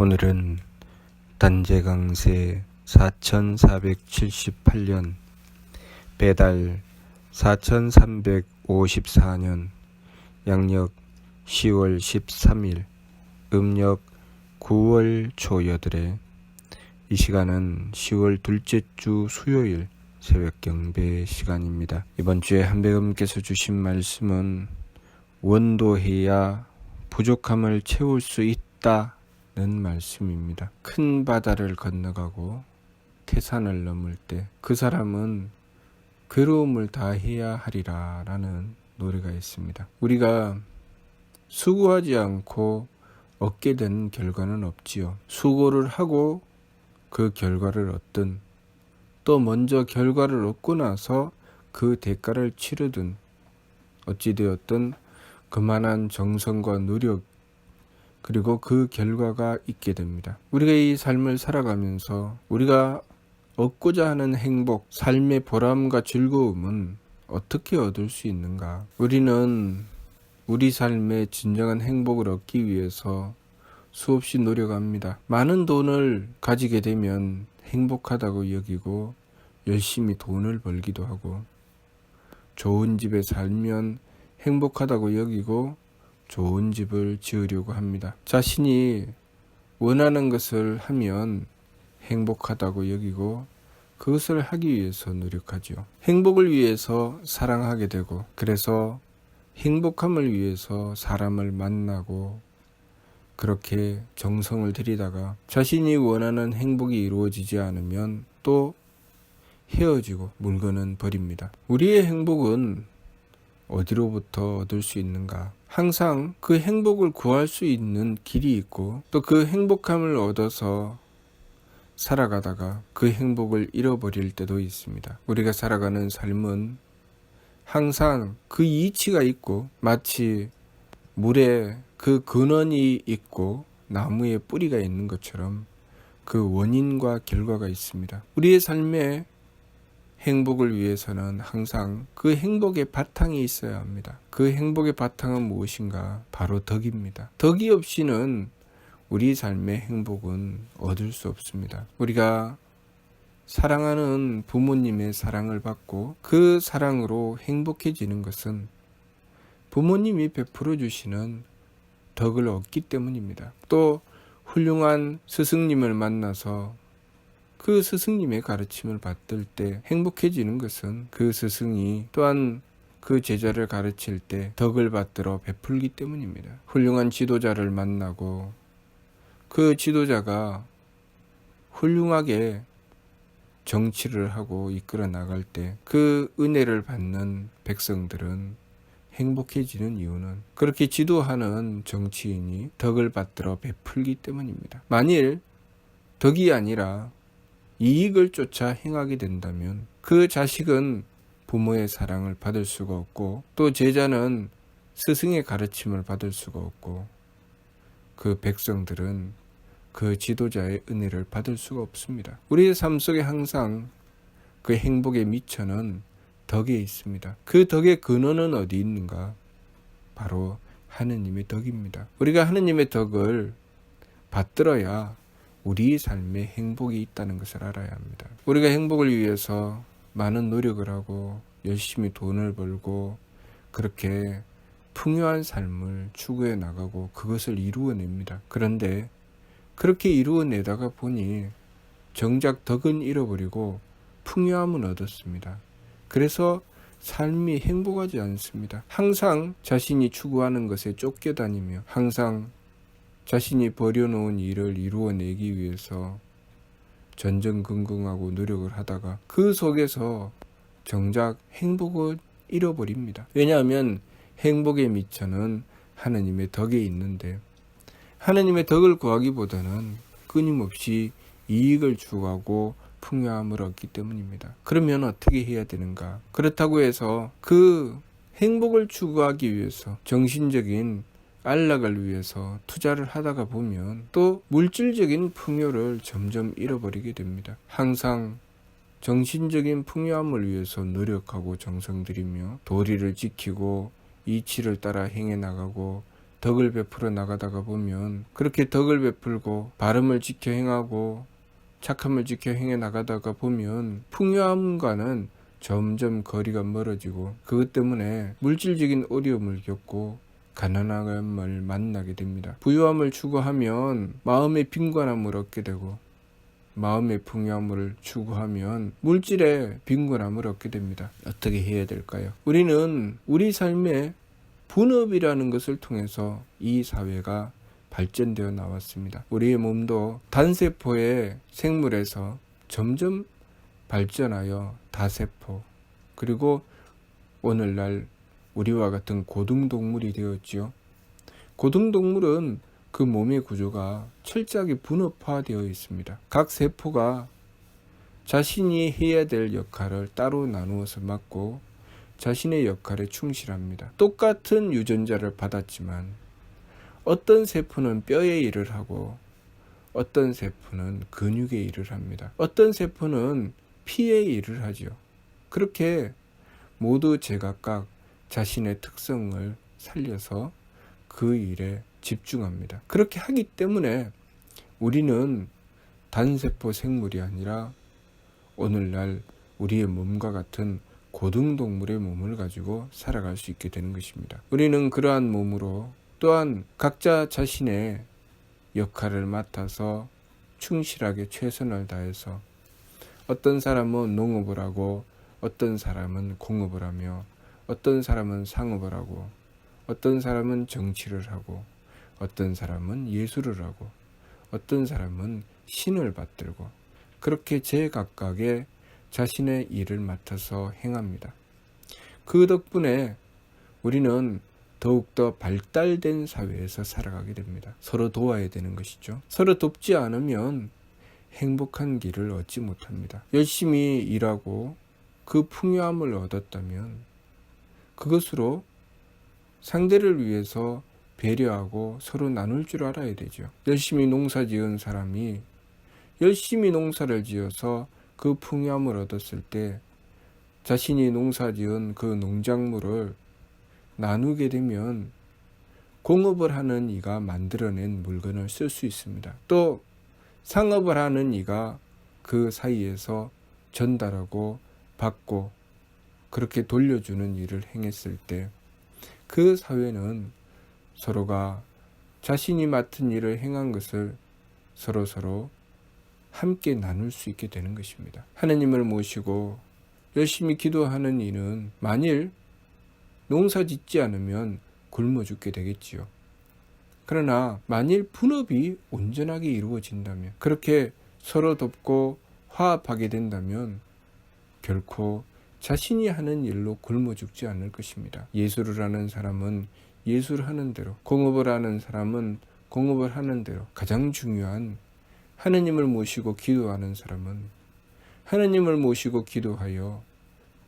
오늘은 단재강세 4478년 배달 4354년 양력 10월 13일 음력 9월 초 8에 이 시간은 10월 둘째 주 수요일 새벽 경배 시간입니다. 이번 주에 한배금께서 주신 말씀은 원도해야 부족함을 채울 수 있다는 말씀입니다. 큰 바다를 건너가고 태산을 넘을 때 그 사람은 괴로움을 다해야 하리라 라는 노래가 있습니다. 우리가 수고하지 않고 얻게 되는 결과는 없지요. 수고를 하고 그 결과를 얻든 또 먼저 결과를 얻고 나서 그 대가를 치르든 어찌되었든 그만한 정성과 노력 그리고 그 결과가 있게 됩니다. 우리가 이 삶을 살아가면서 우리가 얻고자 하는 행복, 삶의 보람과 즐거움은 어떻게 얻을 수 있는가? 우리는 우리 삶의 진정한 행복을 얻기 위해서 수없이 노력합니다. 많은 돈을 가지게 되면 행복하다고 여기고 열심히 돈을 벌기도 하고, 좋은 집에 살면 행복하다고 여기고 좋은 집을 지으려고 합니다. 자신이 원하는 것을 하면 행복하다고 여기고 그것을 하기 위해서 노력하죠. 행복을 위해서 사랑하게 되고, 그래서 행복함을 위해서 사람을 만나고 그렇게 정성을 들이다가 자신이 원하는 행복이 이루어지지 않으면 또 헤어지고 물건은 버립니다. 우리의 행복은 어디로부터 얻을 수 있는가? 항상 그 행복을 구할 수 있는 길이 있고 또 그 행복함을 얻어서 살아가다가 그 행복을 잃어버릴 때도 있습니다. 우리가 살아가는 삶은 항상 그 이치가 있고 마치 물에 그 근원이 있고 나무에 뿌리가 있는 것처럼 그 원인과 결과가 있습니다. 우리의 삶에 행복을 위해서는 항상 그 행복의 바탕이 있어야 합니다. 그 행복의 바탕은 무엇인가? 바로 덕입니다. 덕이 없이는 우리 삶의 행복은 얻을 수 없습니다. 우리가 사랑하는 부모님의 사랑을 받고 그 사랑으로 행복해지는 것은 부모님이 베풀어 주시는 덕을 얻기 때문입니다. 또 훌륭한 스승님을 만나서 그 스승님의 가르침을 받을 때 행복해지는 것은 그 스승이 또한 그 제자를 가르칠 때 덕을 받들어 베풀기 때문입니다. 훌륭한 지도자를 만나고 그 지도자가 훌륭하게 정치를 하고 이끌어 나갈 때 그 은혜를 받는 백성들은 행복해지는 이유는 그렇게 지도하는 정치인이 덕을 받들어 베풀기 때문입니다. 만일 덕이 아니라 이익을 쫓아 행하게 된다면 그 자식은 부모의 사랑을 받을 수가 없고 또 제자는 스승의 가르침을 받을 수가 없고 그 백성들은 그 지도자의 은혜를 받을 수가 없습니다. 우리의 삶 속에 항상 그 행복의 미천은 덕에 있습니다. 그 덕의 근원은 어디 있는가? 바로 하느님의 덕입니다. 우리가 하느님의 덕을 받들어야 우리 삶에 행복이 있다는 것을 알아야 합니다. 우리가 행복을 위해서 많은 노력을 하고 열심히 돈을 벌고 그렇게 풍요한 삶을 추구해 나가고 그것을 이루어냅니다. 그런데 그렇게 이루어내다가 보니 정작 덕은 잃어버리고 풍요함은 얻었습니다. 그래서 삶이 행복하지 않습니다. 항상 자신이 추구하는 것에 쫓겨다니며 항상 자신이 버려놓은 일을 이루어내기 위해서 전전긍긍하고 노력을 하다가 그 속에서 정작 행복을 잃어버립니다. 왜냐하면 행복의 미천은 하느님의 덕에 있는데 하느님의 덕을 구하기보다는 끊임없이 이익을 추구하고 풍요함을 얻기 때문입니다. 그러면 어떻게 해야 되는가? 그렇다고 해서 그 행복을 추구하기 위해서 정신적인 안락을 위해서 투자를 하다가 보면 또 물질적인 풍요를 점점 잃어버리게 됩니다. 항상 정신적인 풍요함을 위해서 노력하고 정성 들이며 도리를 지키고 이치를 따라 행해 나가고 덕을 베풀어 나가다가 보면, 그렇게 덕을 베풀고 바름을 지켜 행하고 착함을 지켜 행해 나가다가 보면 풍요함과는 점점 거리가 멀어지고, 그것 때문에 물질적인 어려움을 겪고 가난함을 만나게 됩니다. 부유함을 추구하면 마음의 빈곤함을 얻게 되고, 마음의 풍요함을 추구하면 물질의 빈곤함을 얻게 됩니다. 어떻게 해야 될까요? 우리는 우리 삶의 분업이라는 것을 통해서 이 사회가 발전되어 나왔습니다. 우리의 몸도 단세포의 생물에서 점점 발전하여 다세포, 그리고 오늘날 우리와 같은 고등동물이 되었지요. 고등동물은 그 몸의 구조가 철저하게 분업화되어 있습니다. 각 세포가 자신이 해야 될 역할을 따로 나누어서 맡고 자신의 역할에 충실합니다. 똑같은 유전자를 받았지만 어떤 세포는 뼈의 일을 하고 어떤 세포는 근육의 일을 합니다. 어떤 세포는 피의 일을 하죠. 그렇게 모두 제각각 자신의 특성을 살려서 그 일에 집중합니다. 그렇게 하기 때문에 우리는 단세포 생물이 아니라 오늘날 우리의 몸과 같은 고등동물의 몸을 가지고 살아갈 수 있게 되는 것입니다. 우리는 그러한 몸으로 또한 각자 자신의 역할을 맡아서 충실하게 최선을 다해서, 어떤 사람은 농업을 하고 어떤 사람은 공업을 하며 어떤 사람은 상업을 하고 어떤 사람은 정치를 하고 어떤 사람은 예술을 하고 어떤 사람은 신을 받들고, 그렇게 제각각의 자신의 일을 맡아서 행합니다. 그 덕분에 우리는 더욱더 발달된 사회에서 살아가게 됩니다. 서로 도와야 되는 것이죠. 서로 돕지 않으면 행복한 길을 얻지 못합니다. 열심히 일하고 그 풍요함을 얻었다면 그것으로 상대를 위해서 배려하고 서로 나눌 줄 알아야 되죠. 열심히 농사 지은 사람이 열심히 농사를 지어서 그 풍요함을 얻었을 때 자신이 농사 지은 그 농작물을 나누게 되면 공업을 하는 이가 만들어낸 물건을 쓸 수 있습니다. 또 상업을 하는 이가 그 사이에서 전달하고 받고 그렇게 돌려주는 일을 행했을 때 그 사회는 서로가 자신이 맡은 일을 행한 것을 서로 함께 나눌 수 있게 되는 것입니다. 하나님을 모시고 열심히 기도하는 이는 만일 농사 짓지 않으면 굶어 죽게 되겠지요. 그러나 만일 분업이 온전하게 이루어진다면, 그렇게 서로 돕고 화합하게 된다면 결코 자신이 하는 일로 굶어 죽지 않을 것입니다. 예술을 하는 사람은 예술하는 대로, 공업을 하는 사람은 공업을 하는 대로, 가장 중요한 하느님을 모시고 기도하는 사람은 하느님을 모시고 기도하여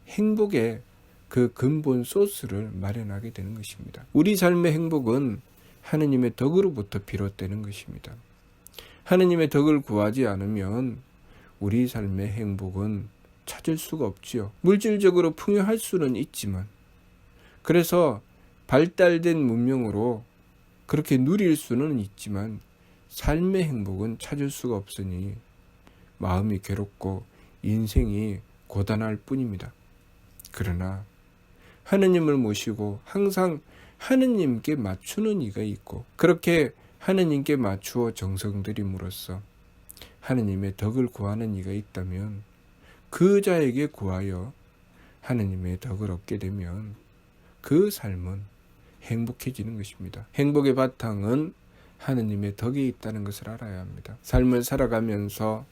행복의 그 근본 소스를 마련하게 되는 것입니다. 우리 삶의 행복은 하느님의 덕으로부터 비롯되는 것입니다. 하느님의 덕을 구하지 않으면 우리 삶의 행복은 찾을 수가 없지요. 물질적으로 풍요할 수는 있지만, 그래서 발달된 문명으로 그렇게 누릴 수는 있지만 삶의 행복은 찾을 수가 없으니 마음이 괴롭고 인생이 고단할 뿐입니다. 그러나 하느님을 모시고 항상 하느님께 맞추는 이가 있고, 그렇게 하느님께 맞추어 정성 들임으로써 하느님의 덕을 구하는 이가 있다면 그 자에게 구하여 하느님의 덕을 얻게 되면 그 삶은 행복해지는 것입니다. 행복의 바탕은 하느님의 덕에 있다는 것을 알아야 합니다. 삶을 살아가면서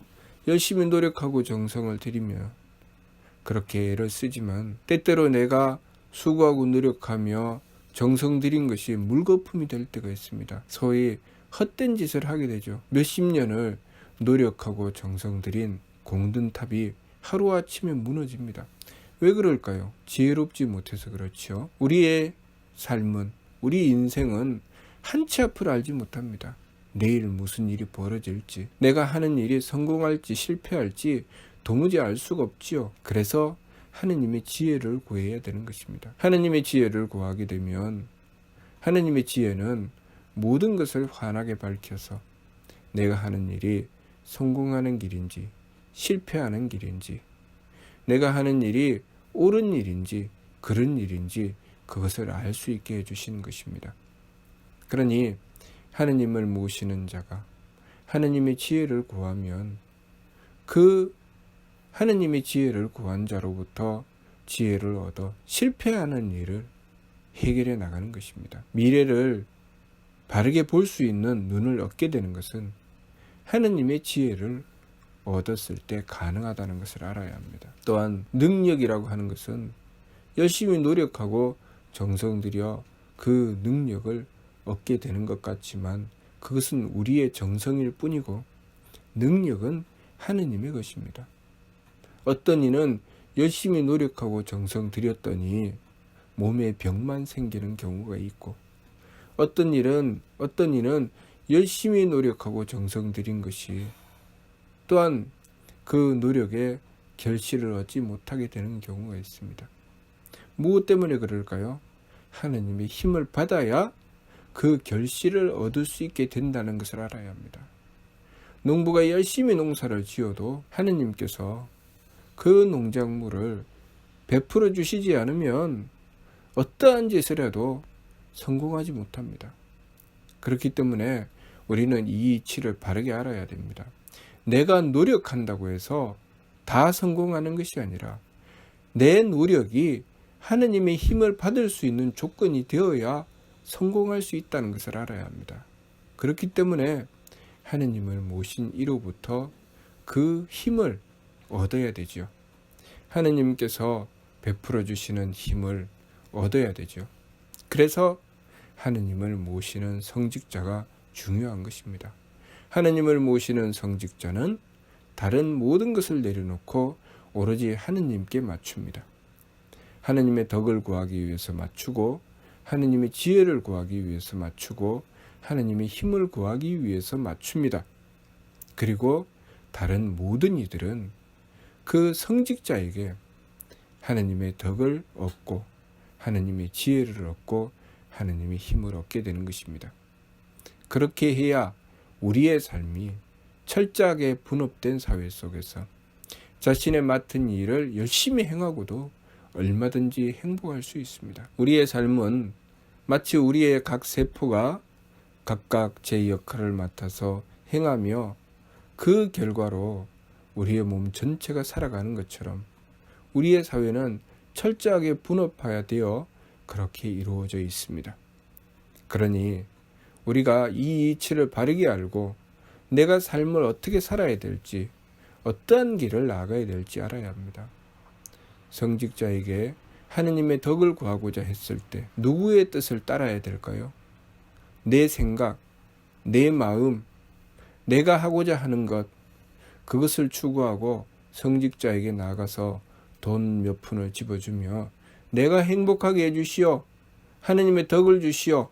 열심히 노력하고 정성을 들이며 그렇게 애를 쓰지만 때때로 내가 수고하고 노력하며 정성 들인 것이 물거품이 될 때가 있습니다. 소위 헛된 짓을 하게 되죠. 몇십 년을 노력하고 정성 들인 공든탑이 하루아침에 무너집니다. 왜 그럴까요? 지혜롭지 못해서 그렇죠. 우리의 삶은, 우리 인생은 한 치 앞을 알지 못합니다. 내일 무슨 일이 벌어질지, 내가 하는 일이 성공할지 실패할지 도무지 알 수가 없지요. 그래서 하느님의 지혜를 구해야 되는 것입니다. 하느님의 지혜를 구하게 되면 하느님의 지혜는 모든 것을 환하게 밝혀서 내가 하는 일이 성공하는 길인지 실패하는 길인지, 내가 하는 일이 옳은 일인지 그런 일인지 그것을 알 수 있게 해주시는 것입니다. 그러니 하느님을 모시는 자가 하느님의 지혜를 구하면 그 하느님의 지혜를 구한 자로부터 지혜를 얻어 실패하는 일을 해결해 나가는 것입니다. 미래를 바르게 볼 수 있는 눈을 얻게 되는 것은 하느님의 지혜를 얻었을 때 가능하다는 것을 알아야 합니다. 또한 능력이라고 하는 것은 열심히 노력하고 정성 들여 그 능력을 얻게 되는 것 같지만 그것은 우리의 정성일 뿐이고 능력은 하느님의 것입니다. 어떤 이는 열심히 노력하고 정성 들였더니 몸에 병만 생기는 경우가 있고, 어떤 이는 열심히 노력하고 정성 들인 것이 또한 그 노력에 결실을 얻지 못하게 되는 경우가 있습니다. 무엇 때문에 그럴까요? 하느님의 힘을 받아야 그 결실을 얻을 수 있게 된다는 것을 알아야 합니다. 농부가 열심히 농사를 지어도 하느님께서 그 농작물을 베풀어 주시지 않으면 어떠한 짓을 해도 성공하지 못합니다. 그렇기 때문에 우리는 이 이치를 바르게 알아야 됩니다. 내가 노력한다고 해서 다 성공하는 것이 아니라 내 노력이 하느님의 힘을 받을 수 있는 조건이 되어야 성공할 수 있다는 것을 알아야 합니다. 그렇기 때문에 하느님을 모신 이로부터 그 힘을 얻어야 되죠. 하느님께서 베풀어 주시는 힘을 얻어야 되죠. 그래서 하느님을 모시는 성직자가 중요한 것입니다. 하느님을 모시는 성직자는 다른 모든 것을 내려놓고 오로지 하느님께 맞춥니다. 하느님의 덕을 구하기 위해서 맞추고, 하느님의 지혜를 구하기 위해서 맞추고, 하느님의 힘을 구하기 위해서 맞춥니다. 그리고 다른 모든 이들은 그 성직자에게 하느님의 덕을 얻고 하느님의 지혜를 얻고 하느님의 힘을 얻게 되는 것입니다. 그렇게 해야 우리의 삶이 철저하게 분업된 사회 속에서 자신의 맡은 일을 열심히 행하고도 얼마든지 행복할 수 있습니다. 우리의 삶은 마치 우리의 각 세포가 각각 제 역할을 맡아서 행하며 그 결과로 우리의 몸 전체가 살아가는 것처럼 우리의 사회는 철저하게 분업화되어 그렇게 이루어져 있습니다. 그러니 우리가 이 이치를 바르게 알고 내가 삶을 어떻게 살아야 될지, 어떠한 길을 나아가야 될지 알아야 합니다. 성직자에게 하느님의 덕을 구하고자 했을 때 누구의 뜻을 따라야 될까요? 내 생각, 내 마음, 내가 하고자 하는 것, 그것을 추구하고 성직자에게 나가서 돈 몇 푼을 집어주며 내가 행복하게 해주시오, 하느님의 덕을 주시오,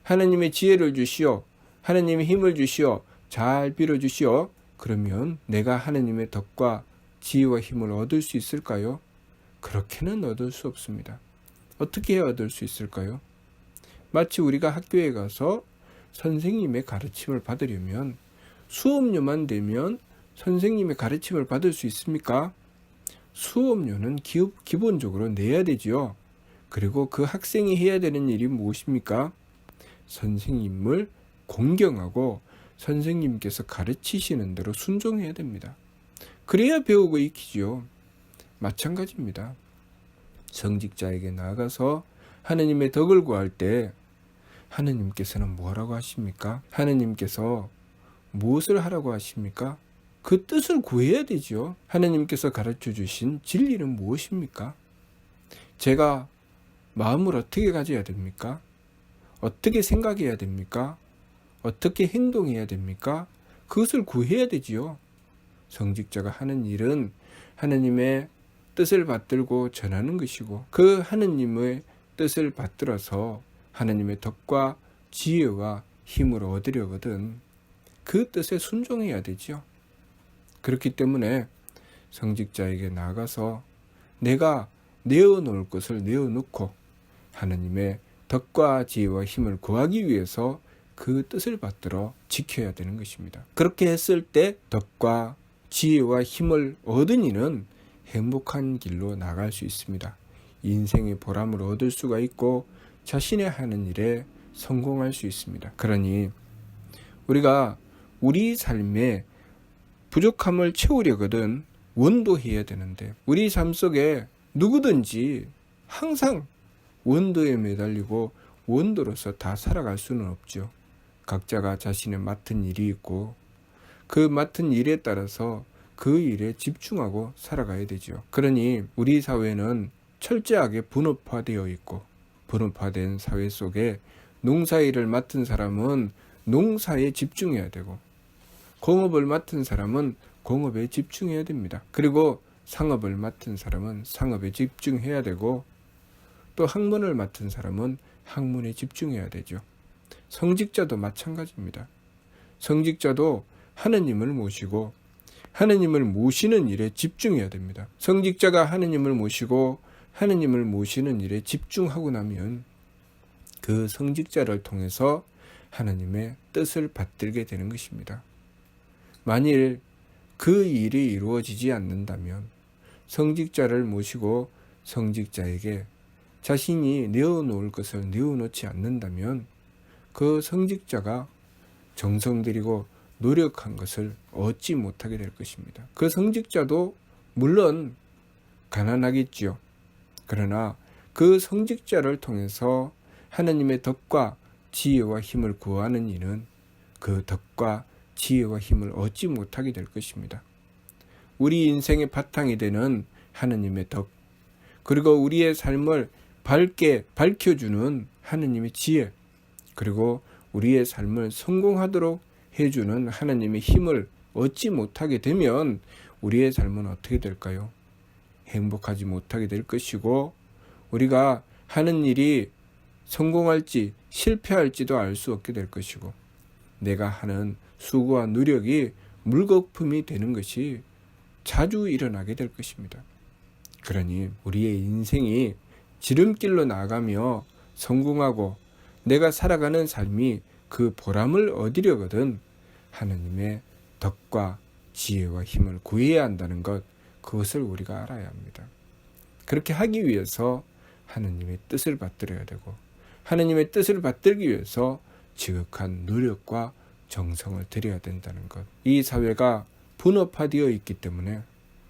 하느님의 지혜를 주시오, 하느님의 힘을 주시오, 잘 빌어주시오. 그러면 내가 하느님의 덕과 지혜와 힘을 얻을 수 있을까요? 그렇게는 얻을 수 없습니다. 어떻게 해야 얻을 수 있을까요? 마치 우리가 학교에 가서 선생님의 가르침을 받으려면 수업료만 되면 선생님의 가르침을 받을 수 있습니까? 수업료는 기본적으로 내야 되지요. 그리고 그 학생이 해야 되는 일이 무엇입니까? 선생님을 공경하고 선생님께서 가르치시는 대로 순종해야 됩니다. 그래야 배우고 익히지요. 마찬가지입니다. 성직자에게 나아가서 하느님의 덕을 구할 때 하느님께서는 뭐라고 하십니까? 하느님께서 무엇을 하라고 하십니까? 그 뜻을 구해야 되죠. 하느님께서 가르쳐 주신 진리는 무엇입니까? 제가 마음을 어떻게 가져야 됩니까? 어떻게 생각해야 됩니까? 어떻게 행동해야 됩니까? 그것을 구해야 되지요. 성직자가 하는 일은 하느님의 뜻을 받들고 전하는 것이고, 그 하느님의 뜻을 받들어서 하느님의 덕과 지혜와 힘을 얻으려거든 그 뜻에 순종해야 되지요. 그렇기 때문에 성직자에게 나가서 내가 내어놓을 것을 내어놓고 하느님의 덕과 지혜와 힘을 구하기 위해서 그 뜻을 받들어 지켜야 되는 것입니다. 그렇게 했을 때 덕과 지혜와 힘을 얻은 이는 행복한 길로 나갈 수 있습니다. 인생의 보람을 얻을 수가 있고 자신의 하는 일에 성공할 수 있습니다. 그러니 우리가 우리 삶에 부족함을 채우려거든 원도해야 되는데, 우리 삶 속에 누구든지 항상 원도에 매달리고 원도로서 다 살아갈 수는 없죠. 각자가 자신의 맡은 일이 있고 그 맡은 일에 따라서 그 일에 집중하고 살아가야 되죠. 그러니 우리 사회는 철저하게 분업화되어 있고, 분업화된 사회 속에 농사일을 맡은 사람은 농사에 집중해야 되고, 공업을 맡은 사람은 공업에 집중해야 됩니다. 그리고 상업을 맡은 사람은 상업에 집중해야 되고, 또 학문을 맡은 사람은 학문에 집중해야 되죠. 성직자도 마찬가지입니다. 성직자도 하느님을 모시고 하느님을 모시는 일에 집중해야 됩니다. 성직자가 하느님을 모시고 하느님을 모시는 일에 집중하고 나면 그 성직자를 통해서 하느님의 뜻을 받들게 되는 것입니다. 만일 그 일이 이루어지지 않는다면, 성직자를 모시고 성직자에게 자신이 내어놓을 것을 내어놓지 않는다면 그 성직자가 정성 들이고 노력한 것을 얻지 못하게 될 것입니다. 그 성직자도 물론 가난하겠지요. 그러나 그 성직자를 통해서 하나님의 덕과 지혜와 힘을 구하는 이는 그 덕과 지혜와 힘을 얻지 못하게 될 것입니다. 우리 인생의 바탕이 되는 하나님의 덕, 그리고 우리의 삶을 밝게 밝혀주는 하나님의 지혜, 그리고 우리의 삶을 성공하도록 해주는 하나님의 힘을 얻지 못하게 되면 우리의 삶은 어떻게 될까요? 행복하지 못하게 될 것이고, 우리가 하는 일이 성공할지 실패할지도 알 수 없게 될 것이고, 내가 하는 수고와 노력이 물거품이 되는 것이 자주 일어나게 될 것입니다. 그러니 우리의 인생이 지름길로 나아가며 성공하고 내가 살아가는 삶이 그 보람을 얻으려거든 하나님의 덕과 지혜와 힘을 구해야 한다는 것, 그것을 우리가 알아야 합니다. 그렇게 하기 위해서 하나님의 뜻을 받들어야 되고, 하나님의 뜻을 받들기 위해서 지극한 노력과 정성을 들여야 된다는 것. 이 사회가 분업화되어 있기 때문에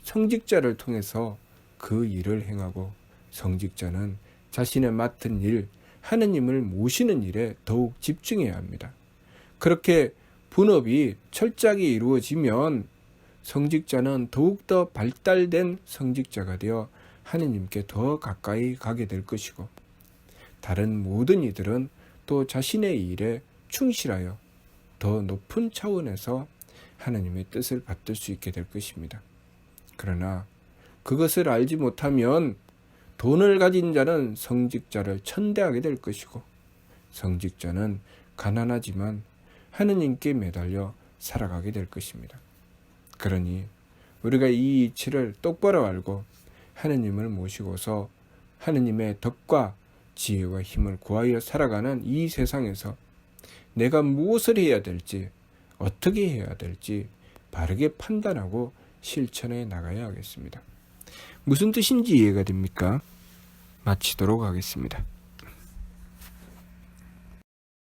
성직자를 통해서 그 일을 행하고, 성직자는 자신의 맡은 일, 하느님을 모시는 일에 더욱 집중해야 합니다. 그렇게 분업이 철저하게 이루어지면 성직자는 더욱더 발달된 성직자가 되어 하느님께 더 가까이 가게 될 것이고, 다른 모든 이들은 또 자신의 일에 충실하여 더 높은 차원에서 하나님의 뜻을 받들 수 있게 될 것입니다. 그러나 그것을 알지 못하면 돈을 가진 자는 성직자를 천대하게 될 것이고, 성직자는 가난하지만 하느님께 매달려 살아가게 될 것입니다. 그러니 우리가 이 이치를 똑바로 알고 하느님을 모시고서 하느님의 덕과 지혜와 힘을 구하여 살아가는 이 세상에서 내가 무엇을 해야 될지, 어떻게 해야 될지 바르게 판단하고 실천해 나가야 하겠습니다. 무슨 뜻인지 이해가 됩니까? 마치도록 하겠습니다.